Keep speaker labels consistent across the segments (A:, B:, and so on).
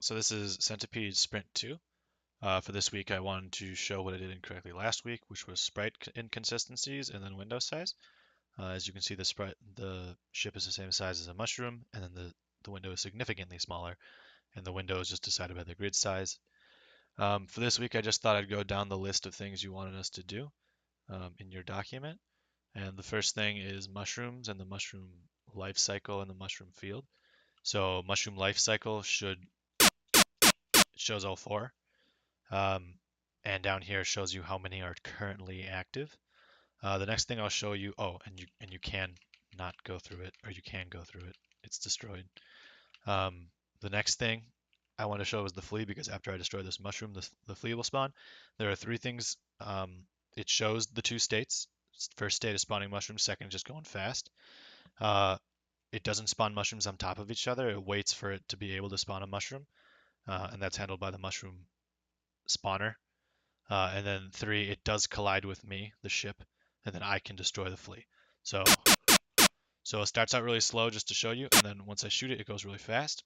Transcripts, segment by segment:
A: So this is Centipede Sprint 2. For this week, I wanted to show what I did incorrectly last week, which was sprite inconsistencies and then window size. As you can see, the ship is the same size as a mushroom, and then the window is significantly smaller, and the window is just decided by the grid size. For this week, I just thought I'd go down the list of things you wanted us to do in your document. And the first thing is mushrooms and the mushroom life cycle and the mushroom field. So mushroom life cycle shows all four. Um, and down here shows you how many are currently active. The next thing I'll show you, oh, and you can not go through it, or you can go through it. It's destroyed. Um, the next thing I want to show is the flea, because after I destroy this mushroom, the flea will spawn. There are three things. It shows the two states. First state is spawning mushrooms, second is just going fast. Uh, it doesn't spawn mushrooms on top of each other. It waits for it to be able to spawn a mushroom, and that's handled by the mushroom spawner. And then three, it does collide with me, the ship, and then I can destroy the flea. So, so it starts out really slow just to show you, and then once I shoot it, it goes really fast.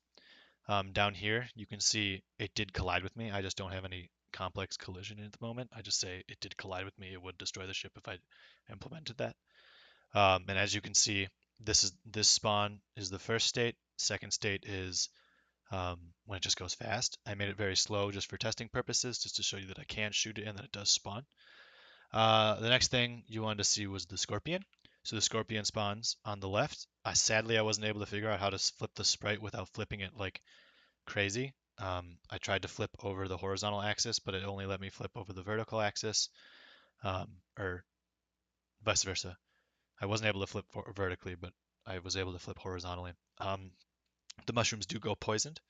A: Down here, you can see it did collide with me. I just don't have any complex collision at the moment. I just say it did collide with me. It would destroy the ship if I implemented that. And as you can see, this spawn is the first state. Second state is when it just goes fast. I made it very slow just for testing purposes, just to show you that I can shoot it and that it does spawn. The next thing you wanted to see was the scorpion. So the scorpion spawns on the left. Sadly, I wasn't able to figure out how to flip the sprite without flipping it like crazy. I tried to flip over the horizontal axis, but it only let me flip over the vertical axis, or vice versa. I wasn't able to flip vertically, but I was able to flip horizontally. The mushrooms do go poisoned,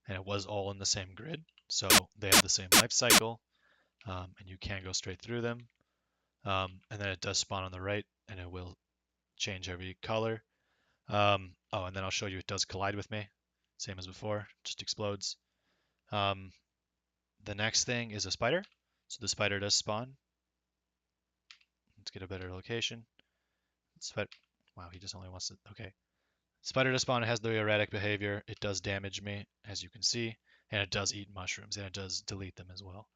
A: and it was all in the same grid, so they have the same life cycle, and you can go straight through them. And then it does spawn on the right, and it will change every color. Oh, and then I'll show you it does collide with me, same as before, just explodes. Um, the next thing is a spider. So the spider does spawn. Let's get a better location. Spider. Wow, he just only wants to. Okay. Spider does spawn. It has the erratic behavior. It does damage me, as you can see, and it does eat mushrooms, and it does delete them as well.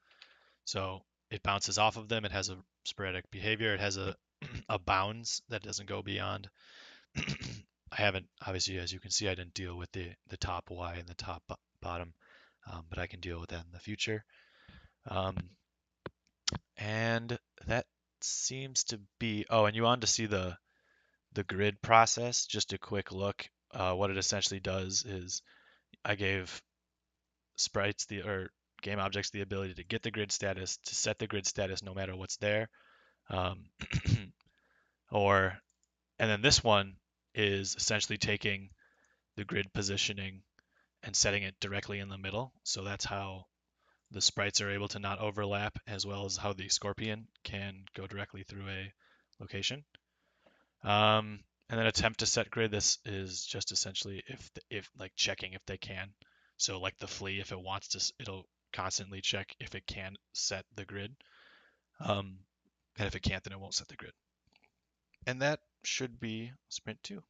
A: So it bounces off of them. It has a sporadic behavior. It has a a bounds that doesn't go beyond. I haven't, obviously, as you can see, I didn't deal with the top Y and the top bottom, but I can deal with that in the future. Um, and that seems to be, oh, and you want to see the grid process, just a quick look. What it essentially does is I gave sprites or game objects the ability to get the grid status, to set the grid status no matter what's there. Um, or, and then this one is essentially taking the grid positioning and setting it directly in the middle. So that's how the sprites are able to not overlap, as well as how the scorpion can go directly through a location. And then attempt to set grid. This is just essentially if like checking if they can. So like the flea, if it wants to, it'll constantly check if it can set the grid. And if it can't, then it won't set the grid. And that should be sprint 2.